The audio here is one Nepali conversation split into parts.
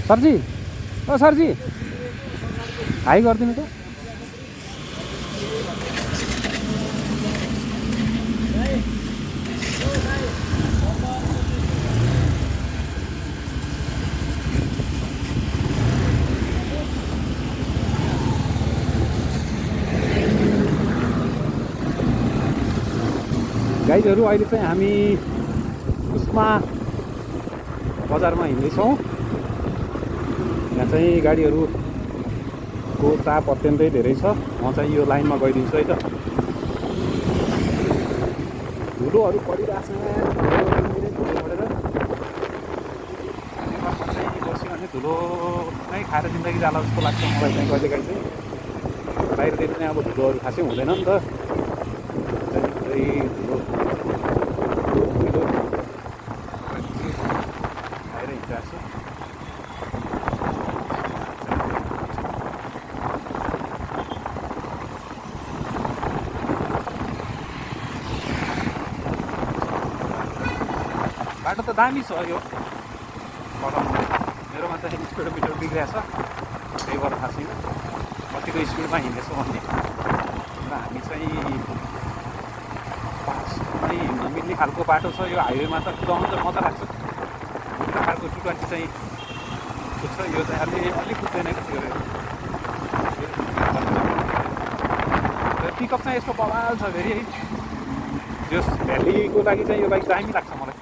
सरजी, ओ सरजी, हाई गरिदिनु त। गाइजहरू, अहिले चाहिँ हामी कुस्मा बजारमा हिँड्दैछौँ। यहाँ चाहिँ गाडीहरूको चाप अत्यन्तै धेरै छ। म चाहिँ यो लाइनमा गइदिन्छु है त। धुलोहरू परिरहेछ, परेर चाहिँ बस्यो भने धुलो नै खाएर जिन्दगी जाला जस्तो लाग्छ मलाई चाहिँ। कहिलेकाहीँ चाहिँ बाहिरतिर चाहिँ अब धुलोहरू खासै हुँदैन नि त, धुलो खाएर हिँडिरहेको छु। बाटो त दामी छ यो बनाउनु। मेरोमा चाहिँ स्पिडोमिटर बिग्रिएको छ, त्यही भएर थाहा छैन कतिको स्पिडमा हिँड्दैछ भन्ने। र हामी चाहिँ फास्टमै हिँड्न मिल्ने खालको बाटो छ यो हाइवेमा त। कुदाउनु त मजा लाग्छ। एउटा खालको 220 चाहिँ कुद्छ, यो चाहिँ अलिक कुद्दैन कि। पिकअप चाहिँ यसको बवाल छ फेरि है। जस भ्यालीको लागि चाहिँ यो बाइक दामी लाग्छ मलाई।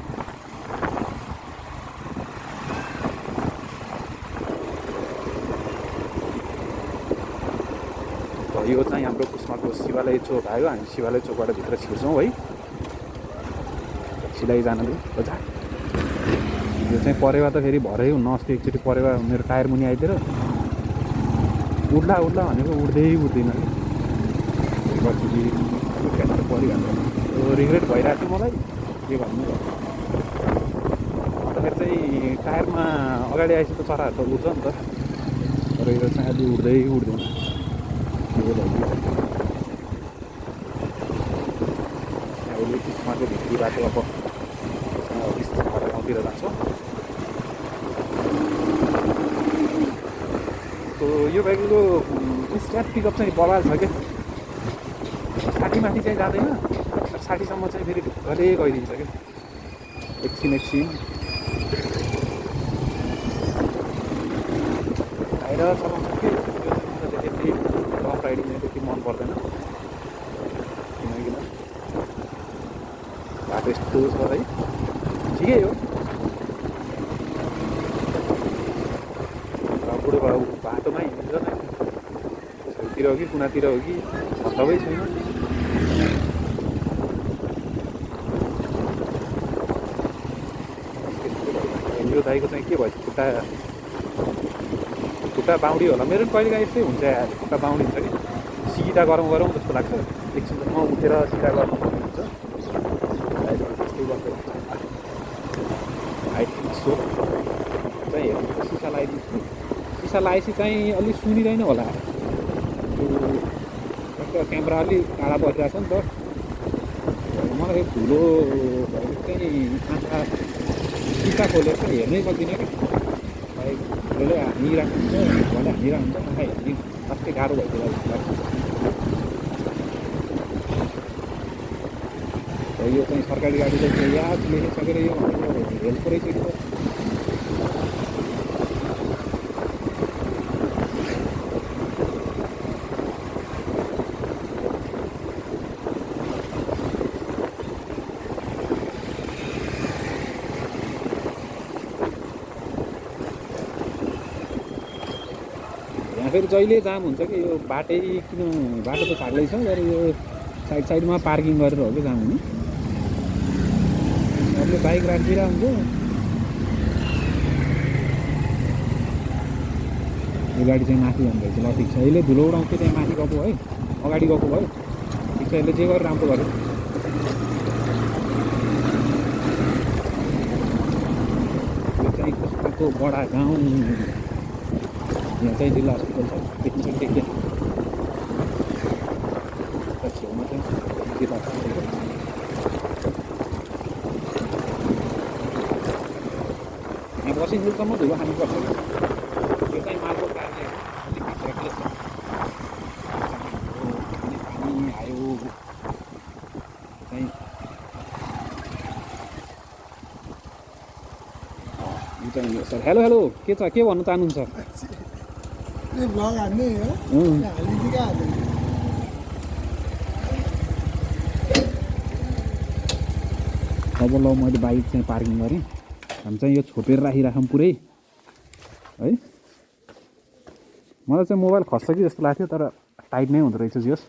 यो चाहिँ हाम्रो कुस्माको शिवालय चोक आयो। हामी शिवालय चोकबाट भित्र छिर्छौँ है, सिधै जानु बजार। यो चाहिँ परेवा त फेरि भरै हुन्न। अस्ति एकचोटि परेवा मेरो टायर मुनि आइदिएर उड्ला भनेको उड्दैन कि। पछि क्याटर परिहाल्यो। यो रिग्रेट भइरहेको थियो मलाई, के भन्नु। अन्तखेरि चाहिँ टायरमा अगाडि आएपछि त चराहरू त उड्छ नि त, तर यो चाहिँ अलि उड्दैन। अहिले कुस्माको भित्री बाटो अब गाउँतिर जान्छौँ। यो बाइकको स्ट्याट पिकअप चाहिँ बवाल छ क्या। 60 माथि चाहिँ जाँदैन, 60 सम्म चाहिँ फेरि ढुक्कले गइदिन्छ क्या। एकछिन आएर चलाउँछ कि। त्यति लङ राइडिङ चाहिँ त्यति मन पर्दैन, किनकि बाटो यस्तो छ है। ठिकै हो, बुढो बाटोमा हिँड्छ नि, छेउतिर हो कि कुनातिर हो कि मतलबै छैन। यो दाइको चाहिँ के भयो, खुट्टा बाउडी होला। मेरो पनि कहिलेकाहीँ यस्तै हुन्छ यार, खुट्टा बाउडी हुन्छ कि। सिधा गरौँ जस्तो लाग्छ। एकछिनमा उठेर सिधा गर्नु पर्ने हुन्छ। त्यस्तै गर्छ। आई थिङ्क सो चाहिँ हेर्नु सिसा लगाइदिन्छु। सिसा लगाएपछि चाहिँ अलिक सुनिँदैन होला। क्यामेरा अलिक टाढा बसिरहेको छ नि त। मलाई धुलो भएको चाहिँ आँखा सिसा खोलेर चाहिँ हेर्नै सक्दिनँ कि। धुलोले हानिरहेको हुन्छ, धुवाले हानिरहेको हुन्छ। आँखा हेर्ने अझै गाह्रो भइदिएर जस्तो लाग्छ। यो चाहिँ सरकारी गाडी चाहिँ याद लेखिसकेर यो हेल्पको रहेछ कि। फेरि जहिले जाम हुन्छ कि यो बाटै किन। बाटो त छाड्लै छ, तर यो साइडमा पार्किङ गरेर हो कि जाम हुने। अरूले बाइक राखिदिरहेको हुन्छ। यो गाडी चाहिँ माथि जाँदैछ। ल ठिक छ, यसले धुलो उडाउँथ्यो त्यहाँ माथि गएको है, अगाडि गएको भयो। ठिक छ, यसले जे गरेर राम्रो गर्यो। यो चाहिँ कुस्माको बडा गाउँ। यहाँ चाहिँ जिल्ला हस्पिटल छ, देखिन्छ देखिन्छ। छेउमा चाहिँ जिल्ला हस्पिटल छ। यहाँ बसिन्जेलसम्म धुलो खानुपर्छ। चाहिँ मालको कारले अलिक भित्र के छ पानी आयो चाहिँ हेलो हेलो के छ के भन्नु चाहनुहुन्छ ब्लग हान्ने हो हालिदिन्छ क्या हाल्दैन अब ल मैले बाइक चाहिँ पार्किङ गरेँ हामी चाहिँ यो छोपेर राखिराखौँ पुरै है मलाई चाहिँ मोबाइल खस्छ कि जस्तो लाग्थ्यो तर टाइट नै हुँदो रहेछ जियोस्